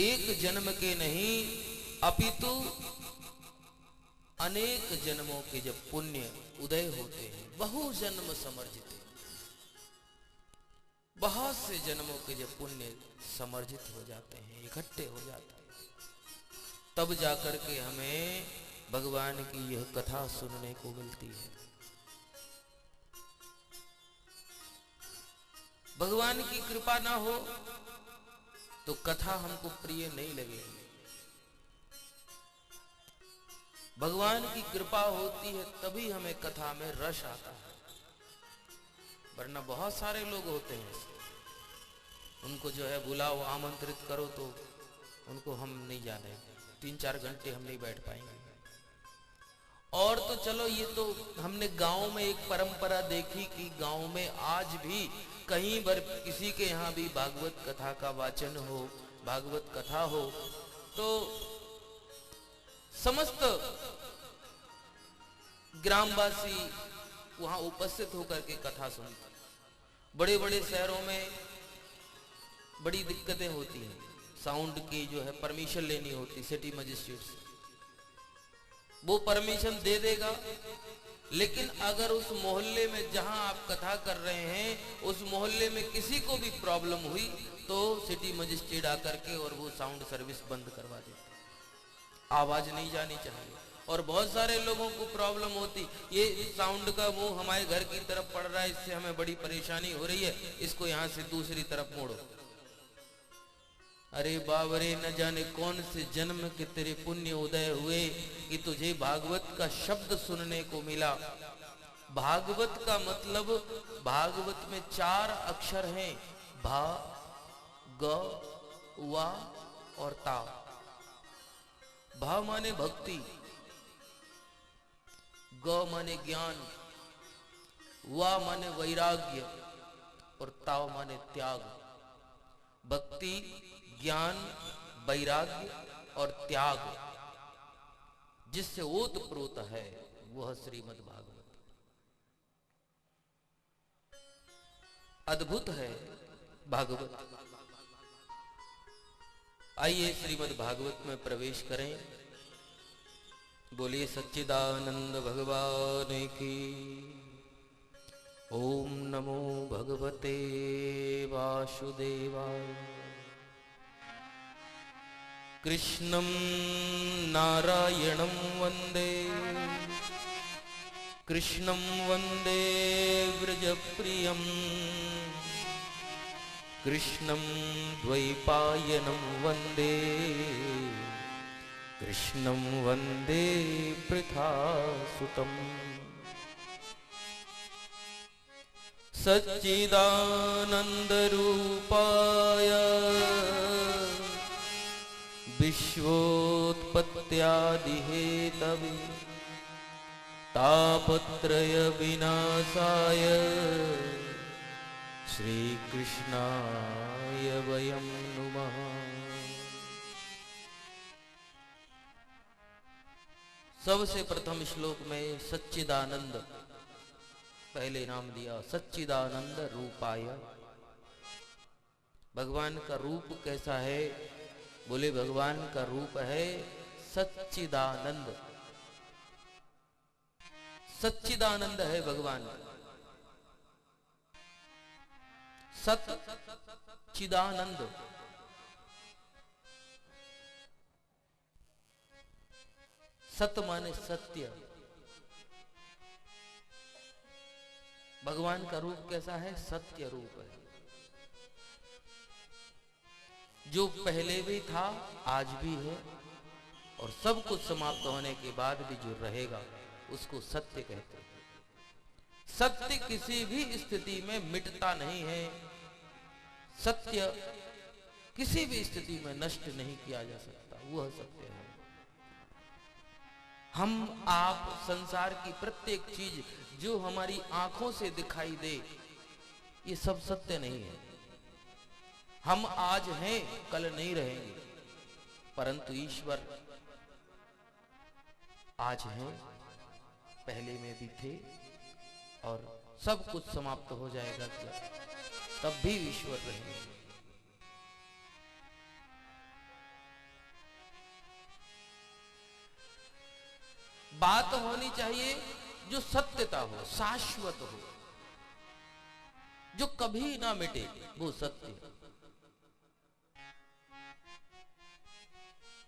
एक जन्म के नहीं अपितु अनेक जन्मों के जब पुण्य उदय होते हैं, बहु जन्म समर्जित, बहुत से जन्मों के जब पुण्य समर्जित हो जाते हैं, इकट्ठे हो जाते हैं, तब जाकर के हमें भगवान की यह कथा सुनने को मिलती है। भगवान की कृपा ना हो तो कथा हमको प्रिय नहीं लगेगी। भगवान की कृपा होती है तभी हमें कथा में रस आता है, वरना बहुत सारे लोग होते हैं उनको जो है बुलाओ आमंत्रित करो तो उनको हम नहीं जाने, 3-4 घंटे हम नहीं बैठ पाएंगे। और तो चलो ये तो हमने गांव में एक परंपरा देखी कि गांव में आज भी कहीं पर किसी के यहाँ भी भागवत कथा का वाचन हो, भागवत कथा हो तो समस्त ग्रामवासी वहां उपस्थित होकर के कथा सुनते। बड़े बड़े शहरों में बड़ी दिक्कतें होती हैं, साउंड की जो है परमिशन लेनी होती सिटी मजिस्ट्रेट से, वो परमिशन दे देगा, लेकिन अगर उस मोहल्ले में जहां आप कथा कर रहे हैं उस मोहल्ले में किसी को भी प्रॉब्लम हुई तो सिटी मजिस्ट्रेट आकर के और वो साउंड सर्विस बंद करवा देते, आवाज नहीं जानी चाहिए। और बहुत सारे लोगों को प्रॉब्लम होती, ये साउंड का मुंह हमारे घर की तरफ पड़ रहा है, इससे हमें बड़ी परेशानी हो रही है, इसको यहां से दूसरी तरफ मोड़ो। अरे बाबरे, न जाने कौन से जन्म के तेरे पुण्य उदय हुए कि तुझे भागवत का शब्द सुनने को मिला। भागवत का मतलब, भागवत में 4 अक्षर हैं, भा, ग, वा और ता। भा माने भक्ति, ग माने ज्ञान, वा माने वैराग्य और ताव माने त्याग। भक्ति, ज्ञान, वैराग्य और त्याग जिससे ओतप्रोत है वह श्रीमद् भागवत। अद्भुत है भागवत। आइए श्रीमद् भागवत में प्रवेश करें। बोलिए सच्चिदानंद भगवान की। ओम नमो भगवते वासुदेवाय। कृष्णं नारायणं वन्दे, कृष्णं वन्दे व्रजप्रियं, कृष्णं द्वैपायनं वन्दे, कृष्णं वन्दे पृथासुतम्। सच्चिदानन्दरूपाय विश्वोत्पत्त्यादिहेतवे तापत्रय विनाशाय श्रीकृष्णाय वयं नुमः। सबसे प्रथम श्लोक में सच्चिदानंद पहले नाम दिया, सच्चिदानंद रूपाय। भगवान का रूप कैसा है? बोले भगवान का रूप है सच्चिदानंद। सच्चिदानंद है भगवान। सच्चिदानंद, सत माने सत्य। भगवान का रूप कैसा है? सत्य रूप है। जो पहले भी था आज भी है और सब कुछ समाप्त होने के बाद भी जो रहेगा उसको सत्य कहते हैं। सत्य किसी भी स्थिति में मिटता नहीं है। सत्य किसी भी स्थिति में नष्ट नहीं किया जा सकता, वह सत्य है। हम आप संसार की प्रत्येक चीज जो हमारी आंखों से दिखाई दे ये सब सत्य नहीं है। हम आज हैं कल नहीं रहेंगे, परंतु ईश्वर आज हैं पहले में भी थे और सब कुछ समाप्त हो जाएगा क्या तब भी ईश्वर रहेंगे। बात होनी चाहिए जो सत्यता हो, शाश्वत हो, जो कभी ना मिटे, वो सत्य।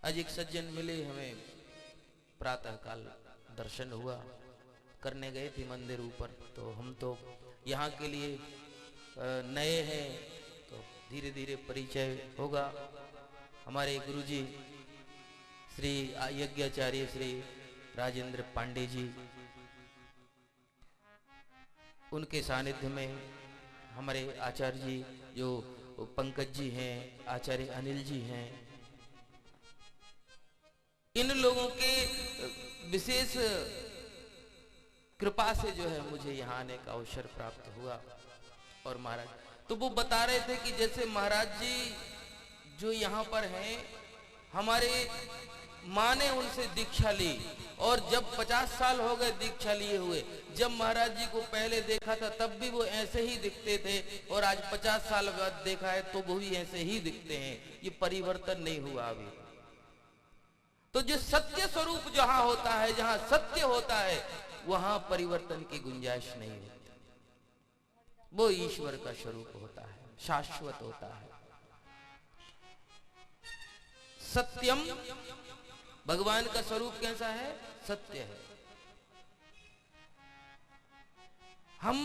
आज एक सज्जन मिले हमें, प्रातः काल दर्शन हुआ, करने गए थे मंदिर ऊपर। तो हम तो यहाँ के लिए नए हैं तो धीरे धीरे परिचय होगा। हमारे गुरुजी श्री यज्ञाचार्य श्री राजेंद्र पांडे जी, उनके सानिध्य में हमारे आचार्य जी जो पंकज जी हैं, आचार्य अनिल जी हैं, इन लोगों के विशेष कृपा से जो है मुझे यहाँ आने का अवसर प्राप्त हुआ। और महाराज तो वो बता रहे थे कि जैसे महाराज जी जो यहाँ पर हैं, हमारे माँ ने उनसे दीक्षा ली और जब 50 साल हो गए दीक्षा लिए हुए, जब महाराज जी को पहले देखा था तब भी वो ऐसे ही दिखते थे और आज 50 साल बाद देखा है तो वो भी ऐसे ही दिखते हैं। ये परिवर्तन नहीं हुआ अभी। तो जो सत्य स्वरूप जहां होता है, जहां सत्य होता है, वहां परिवर्तन की गुंजाइश नहीं होती। वो ईश्वर का स्वरूप होता है, शाश्वत होता है। सत्यम, भगवान का स्वरूप कैसा है? सत्य है। हम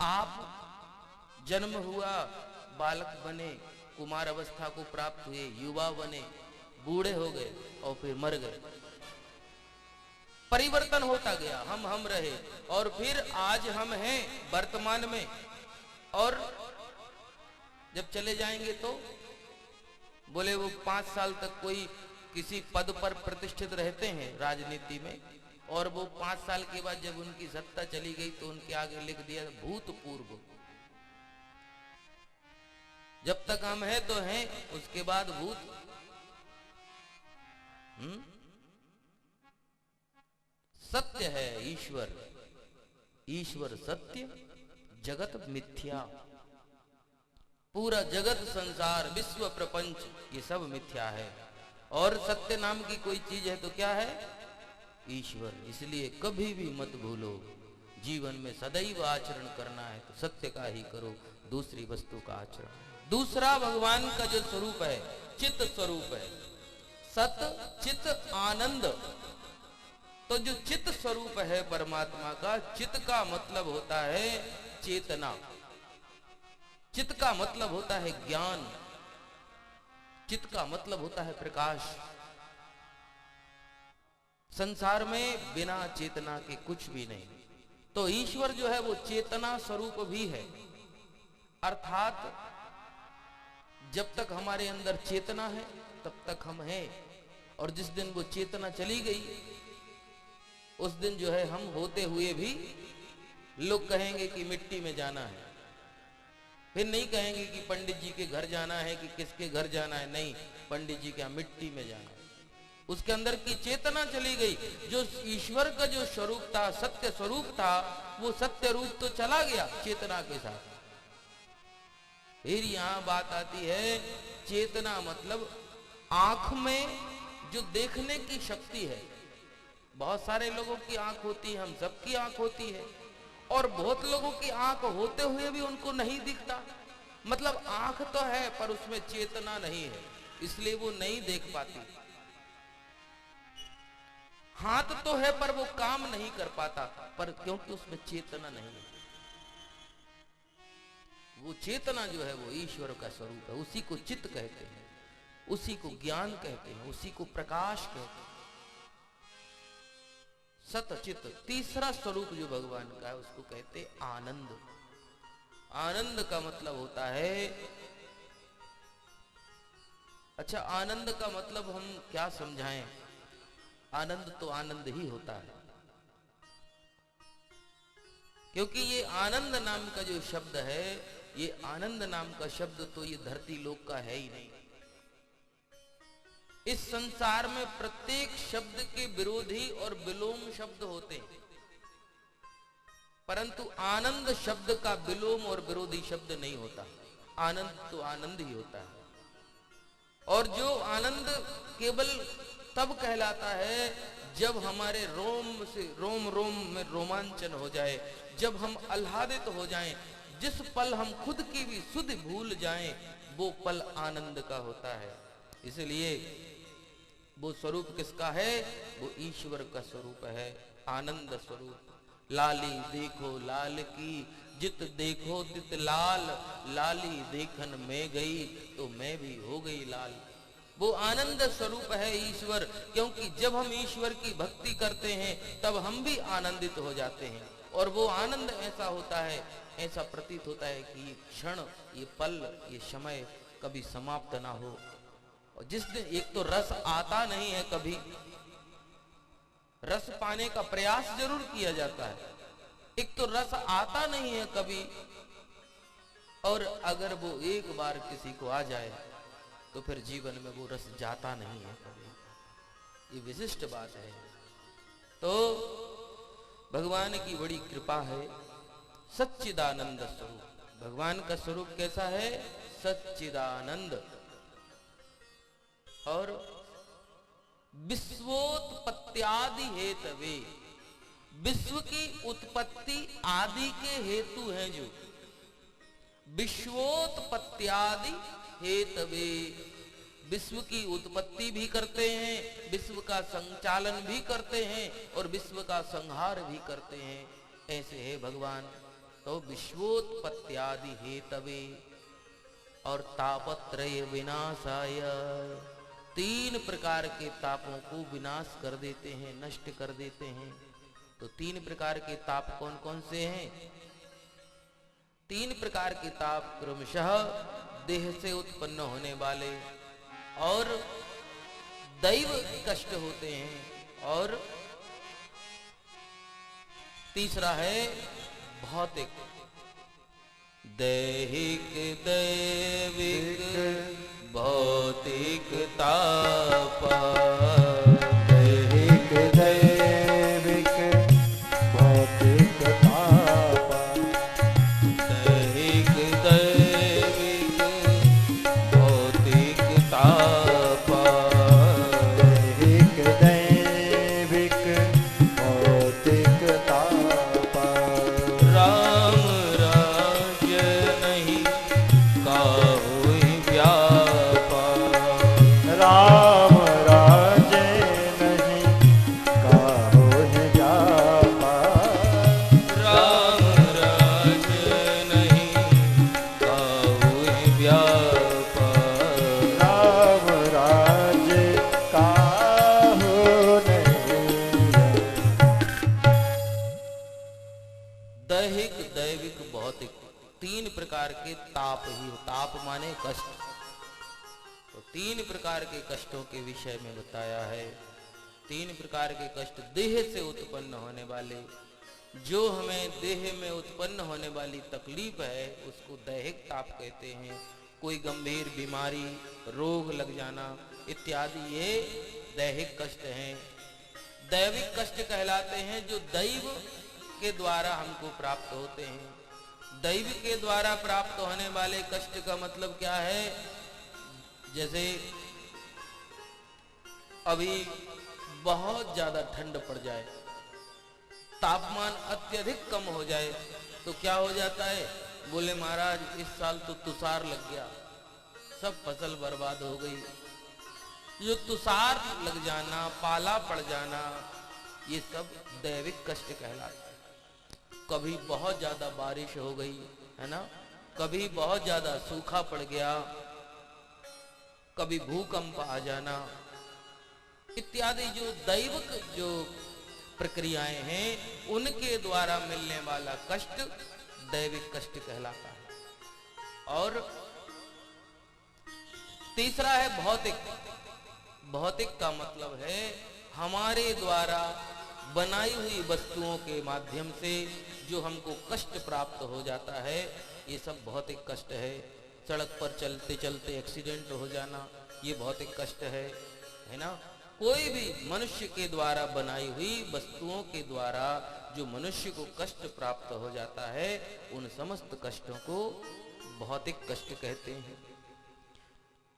आप जन्म हुआ, बालक बने, कुमार अवस्था को प्राप्त हुए, युवा बने, बूढ़े हो गए और फिर मर गए। परिवर्तन होता गया, हम रहे और फिर आज हम हैं वर्तमान में, और जब चले जाएंगे तो बोले वो 5 साल तक कोई किसी पद पर प्रतिष्ठित रहते हैं राजनीति में, और वो 5 साल के बाद जब उनकी सत्ता चली गई तो उनके आगे लिख दिया भूतपूर्व। जब तक हम हैं तो हैं, उसके बाद भूत। सत्य है ईश्वर, ईश्वर सत्य, जगत मिथ्या। पूरा जगत, संसार, विश्व, प्रपंच, ये सब मिथ्या है। और सत्य नाम की कोई चीज है तो क्या है? ईश्वर। इसलिए कभी भी मत भूलो, जीवन में सदैव आचरण करना है तो सत्य का ही करो, दूसरी वस्तु का आचरण। दूसरा भगवान का जो स्वरूप है, चित्त स्वरूप है, सत चित आनंद। तो जो चित्त स्वरूप है परमात्मा का, चित्त का मतलब होता है चेतना, चित्त का मतलब होता है ज्ञान, चित्त का मतलब होता है प्रकाश। संसार में बिना चेतना के कुछ भी नहीं। तो ईश्वर जो है वो चेतना स्वरूप भी है। अर्थात जब तक हमारे अंदर चेतना है तब तक हम हैं, और जिस दिन वो चेतना चली गई उस दिन जो है हम होते हुए भी लोग कहेंगे कि मिट्टी में जाना है। फिर नहीं कहेंगे कि पंडित जी के घर जाना है कि किसके घर जाना है, नहीं, पंडित जी के मिट्टी में जाना है। उसके अंदर की चेतना चली गई। जो ईश्वर का जो स्वरूप था, सत्य स्वरूप था, वो सत्य रूप तो चला गया चेतना के साथ। फिर यहां बात आती है, चेतना मतलब आंख में जो देखने की शक्ति है। बहुत सारे लोगों की आंख होती है, हम सबकी आंख होती है, और बहुत लोगों की आंख होते हुए भी उनको नहीं दिखता। मतलब आंख तो है पर उसमें चेतना नहीं है, इसलिए वो नहीं देख पाती। हाथ तो है पर वो काम नहीं कर पाता, पर क्योंकि उसमें चेतना नहीं है। वो चेतना जो है वो ईश्वर का स्वरूप है। उसी को चित्त कहते हैं, उसी को ज्ञान कहते हैं, उसी को प्रकाश कहते हैं। सतचित। तीसरा स्वरूप जो भगवान का है उसको कहते आनंद। आनंद का मतलब होता है, अच्छा आनंद का मतलब हम क्या समझाएं? आनंद तो आनंद ही होता है, क्योंकि ये आनंद नाम का जो शब्द है, ये आनंद नाम का शब्द तो ये धरती लोक का है ही नहीं। इस संसार में प्रत्येक शब्द के विरोधी और विलोम शब्द होते हैं, परंतु आनंद शब्द का विलोम और विरोधी शब्द नहीं होता। आनंद तो आनंद ही होता है। और जो आनंद केवल तब कहलाता है जब हमारे रोम से रोम रोम में रोमांचन हो जाए, जब हम आह्लादित हो जाएं, जिस पल हम खुद की भी सुध भूल जाएं, वो पल आनंद का होता है। इसलिए वो स्वरूप किसका है? वो ईश्वर का स्वरूप है, आनंद स्वरूप। लाली देखो लाल की, जित देखो तित लाल, लाली देखन में गई तो मैं भी हो गई लाल। वो आनंद स्वरूप है ईश्वर, क्योंकि जब हम ईश्वर की भक्ति करते हैं तब हम भी आनंदित हो जाते हैं। और वो आनंद ऐसा होता है, ऐसा प्रतीत होता है कि ये क्षण, ये पल, ये समय कभी समाप्त ना हो। और जिस दिन एक तो रस आता नहीं है, कभी रस पाने का प्रयास जरूर किया जाता है, एक तो रस आता नहीं है कभी, और अगर वो एक बार किसी को आ जाए तो फिर जीवन में वो रस जाता नहीं है कभी। ये विशिष्ट बात है। तो भगवान की बड़ी कृपा है, सच्चिदानंद स्वरूप। भगवान का स्वरूप कैसा है? सच्चिदानंद। और विश्वोत्पत्त्यादि हेतवे, विश्व की उत्पत्ति आदि के हेतु हैं जो, विश्वोत्पत्त्यादि हेतवे, विश्व की उत्पत्ति भी करते हैं, विश्व का संचालन भी करते हैं और विश्व का संहार भी करते हैं, ऐसे है भगवान। तो विश्वोत्पत्त्यादि हेतवे और तापत्रय विनाशाय, 3 प्रकार के तापों को विनाश कर देते हैं, नष्ट कर देते हैं। तो 3 प्रकार के ताप कौन कौन से हैं? 3 प्रकार के ताप क्रमशः देह से उत्पन्न होने वाले और दैव कष्ट होते हैं, और तीसरा है भौतिक। दैहिक दैविक भौतिक ताप, दैहिक दैविक भौतिक ताप, दैहिक दैविक भौतिक ताप, दैहिक दैविक भौतिक ताप। राम राज्य नहीं काहुई व्यापा, राम राज्य नहीं काहुहि व्यापा, राम राज्य नहीं काहुई व्यापा। राम राज्य काहू नहीं। दैहिक दैविक भौतिक 3 प्रकार के ताप ही, ताप माने कष्ट। तो 3 प्रकार के कष्टों के विषय में बताया है। 3 प्रकार के कष्ट देह से उत्पन्न होने वाले, जो हमें देह में उत्पन्न होने वाली तकलीफ है उसको दैहिक ताप कहते हैं। कोई गंभीर बीमारी, रोग लग जाना इत्यादि ये दैहिक कष्ट हैं। दैविक कष्ट कहलाते हैं जो दैव के द्वारा हमको प्राप्त होते हैं। दैव के द्वारा प्राप्त होने वाले कष्ट का मतलब क्या है? जैसे अभी बहुत ज्यादा ठंड पड़ जाए, तापमान अत्यधिक कम हो जाए तो क्या हो जाता है? बोले महाराज इस साल तो तुषार लग गया, सब फसल बर्बाद हो गई। जो तुषार लग जाना, पाला पड़ जाना, ये सब दैविक कष्ट कहलाता है। कभी बहुत ज्यादा बारिश हो गई है ना, कभी बहुत ज्यादा सूखा पड़ गया, कभी भूकंप आ जाना इत्यादि जो दैविक जो प्रक्रियाएं हैं उनके द्वारा मिलने वाला कष्ट दैविक कष्ट कहलाता है। और तीसरा है भौतिक। भौतिक का मतलब है हमारे द्वारा बनाई हुई वस्तुओं के माध्यम से जो हमको कष्ट प्राप्त हो जाता है, ये सब भौतिक कष्ट है। सड़क पर चलते चलते एक्सीडेंट हो जाना, ये भौतिक कष्ट है ना। कोई भी मनुष्य के द्वारा बनाई हुई वस्तुओं के द्वारा जो मनुष्य को कष्ट प्राप्त हो जाता है, उन समस्त कष्टों को भौतिक कष्ट कहते हैं।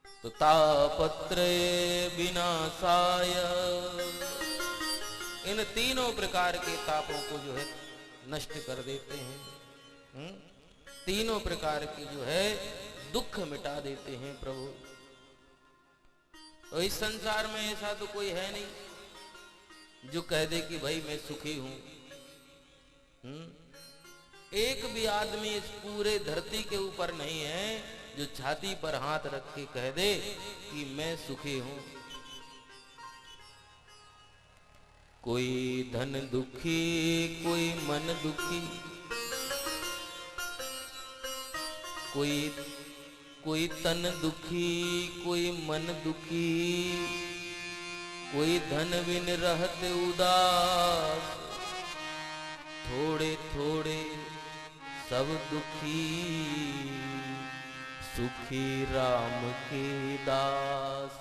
तो तापत्रय विनाशाय, इन तीनों प्रकार के तापों को जो है नष्ट कर देते हैं। तीनों प्रकार के जो है दुख मिटा देते हैं प्रभु। तो इस संसार में ऐसा तो कोई है नहीं जो कह दे कि भाई मैं सुखी हूं। एक भी आदमी इस पूरे धरती के ऊपर नहीं है जो छाती पर हाथ रख के कह दे कि मैं सुखी हूं। कोई धन दुखी, कोई मन दुखी, कोई तन दुखी, कोई मन दुखी, कोई धन बिन रहते उदास, थोड़े थोड़े सब दुखी, सुखी राम के दास।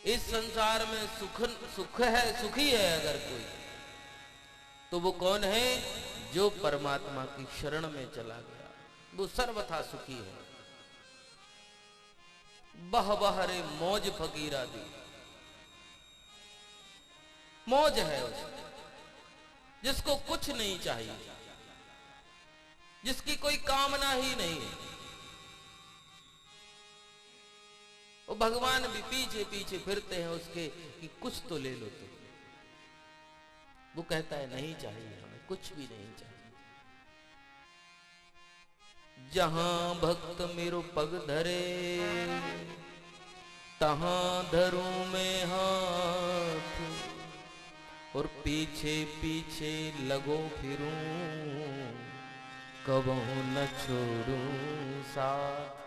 इस संसार में सुख है, सुखी है अगर कोई, तो वो कौन है? जो परमात्मा की शरण में चला गया, वो सर्वथा सुखी है। बह बह रे मौज फकीरा दी, मौज है उसमें, जिसको कुछ नहीं चाहिए, जिसकी कोई कामना ही नहीं है। वो भगवान भी पीछे पीछे फिरते हैं उसके कि कुछ तो ले लो तुम। वो कहता है नहीं चाहिए, हमें कुछ भी नहीं चाहिए। जहां भक्त मेरो पग धरे, तहां धरूं मैं हाथ, और पीछे पीछे लगो फिरूं, कबहू न छोड़ूं साथ।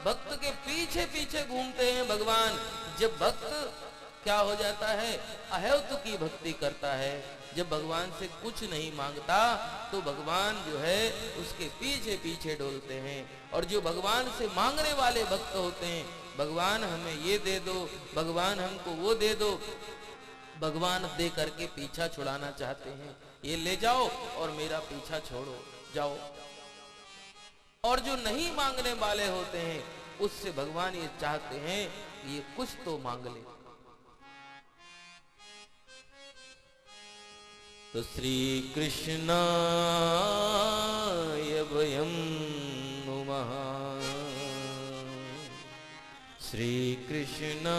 भक्त के पीछे पीछे घूमते हैं भगवान। जब भक्त क्या हो जाता है? अहेतु की भक्ति करता है, जब भगवान से कुछ नहीं मांगता, तो भगवान जो है उसके पीछे पीछे डोलते हैं। और जो भगवान से मांगने वाले भक्त होते हैं, भगवान हमें ये दे दो, भगवान हमको वो दे दो, भगवान दे करके पीछा छुड़ाना चाहते हैं, ये ले जाओ और मेरा पीछा छोड़ो जाओ। और जो नहीं मांगने वाले होते हैं, उससे भगवान ये चाहते हैं कि ये कुछ तो मांग ले। तो श्री कृष्णाय वयं नुमः, श्री कृष्णाय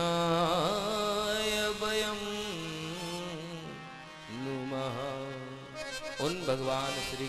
वयं नुमः। उन भगवान श्री